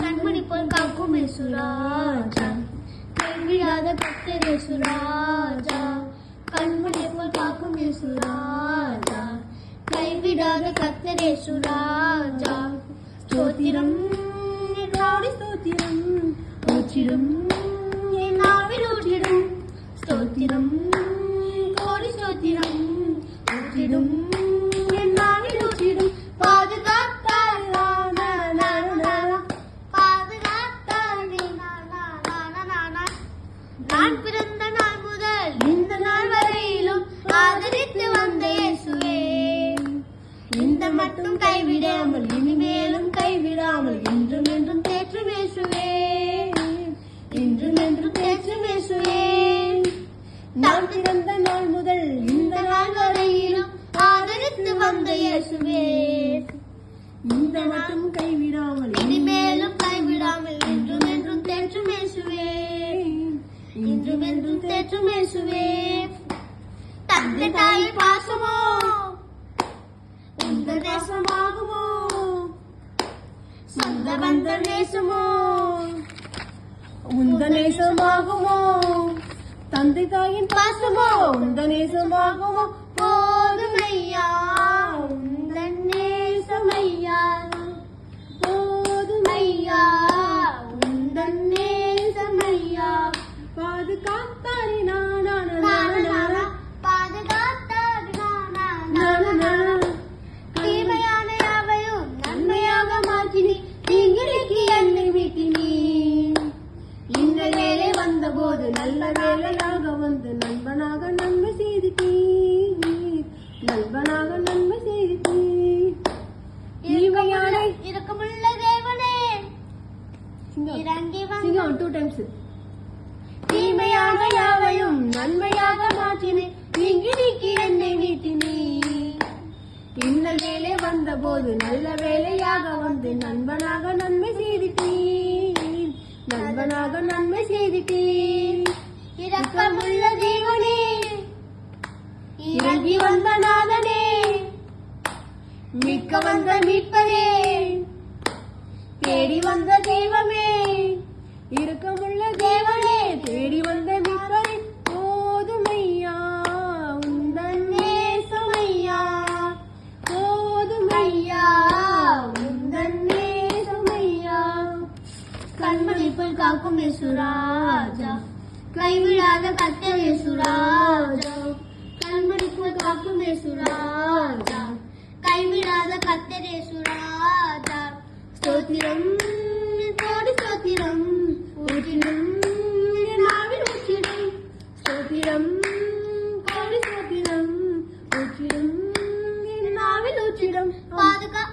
கண்மணி போல் காக்கும் இயேசுராஜா, கைவிடாத கர்த்தர் இயேசுராஜா, கண்மணி போல் காக்கும் இயேசுராஜா, கைவிடாத கர்த்தர் இயேசுராஜா. ஸ்தோத்திரம் கோடி ஸ்தோத்திரம், ஊற்றிடும் என் நாவில் ஊற்றிடும், ஸ்தோத்திரம் கோடி ஸ்தோத்திரம், ஊற்றிடும் என் நாவில் ஊற்றிடும். பாதுகாத்தார் நான் பிறந்த நாள் முதல் இந்த நாள் வரையிலும் ஆதரித்து வந்த இயேசுவே, இந்த மட்டும் கைவிடாமல் இனிமேலும் கைவிடாமல் என்றும் என்றும் தேற்றும் இயேசுவே, என்றும் என்றும் தேற்றும் இயேசுவே. நான் பிறந்த நாள் முதல் இந்த நாள் வரையிலும் ஆதரித்து வந்த இயேசுவே, இந்த மட்டும் கைவிடாமல் இனிமேலும் கைவிடாமல் என்றும் என்றும் தேற்றும் இயேசுவே, என்றும் என்றும் தேற்றும் இயேசுவே. தந்தை தாய் பாசமோ உங்கள் தேசமாகுமோ, சொந்த பந்த நேசமோ உந்த நேசமாகுமோ, தந்தை தாயின் பாசமோ உந்த நேசமாகுமோ. போதுமையா உந்தன் நேசமையா, போதுமையா உந்தன் நேசமையா. பாதுகாத்தாரி நானா பாதுகாத்தாரி நானா, தீமையான யாவையும் நன்மையாக மாற்றினி, தீங்கிலிக்கு என்னை மீட்டினி. இந்த வேலை வந்த போது நல்ல வேலையாக வந்து நண்பனாக நன்மை செய்தீர், நண்பனாக நன்மை செய்தீர். தீமையான இரக்கமுள்ள தேவனே இறங்கி வந்து 2 times. தீமையான யாவையும் நன்மையாக மாற்றினே, தீங்கி நீக்கி என்னை மீட்டினே. இந்த வேலை வந்த போது நல்ல வேலையாக வந்து நண்பனாக நன்மை செய்தீர், நண்பனாக நன்மை செய்தீர். இரக்கமுள்ள தேவனே இறங்கி வந்த நாதனே, மீட்க வந்த மீட்பரே, தேடி வந்த தெய்வமே, இரக்கமுள்ள தேவனே, தேடி வந்த மீட்பரே. போதுமையா உந்தன் நேசமையா, போதுமையா உந்தன் நேசமையா. கண்மணி போல் காக்கும் இயேசுராஜா, கைவிடாத கர்த்தர் இயேசுராஜா, கண்மணி போல் காக்கும் இயேசுராஜா, கைவிடாத கர்த்தர் இயேசுராஜா. ஸ்தோத்திரம் கோடி ஸ்தோத்திரம், ஊற்றிடும் என் நாவில் ஊற்றிடும், ஸ்தோத்திரம் கோடி ஸ்தோத்திரம், ஊற்றிடும் என் நாவில் ஊற்றிடும். பாதுகா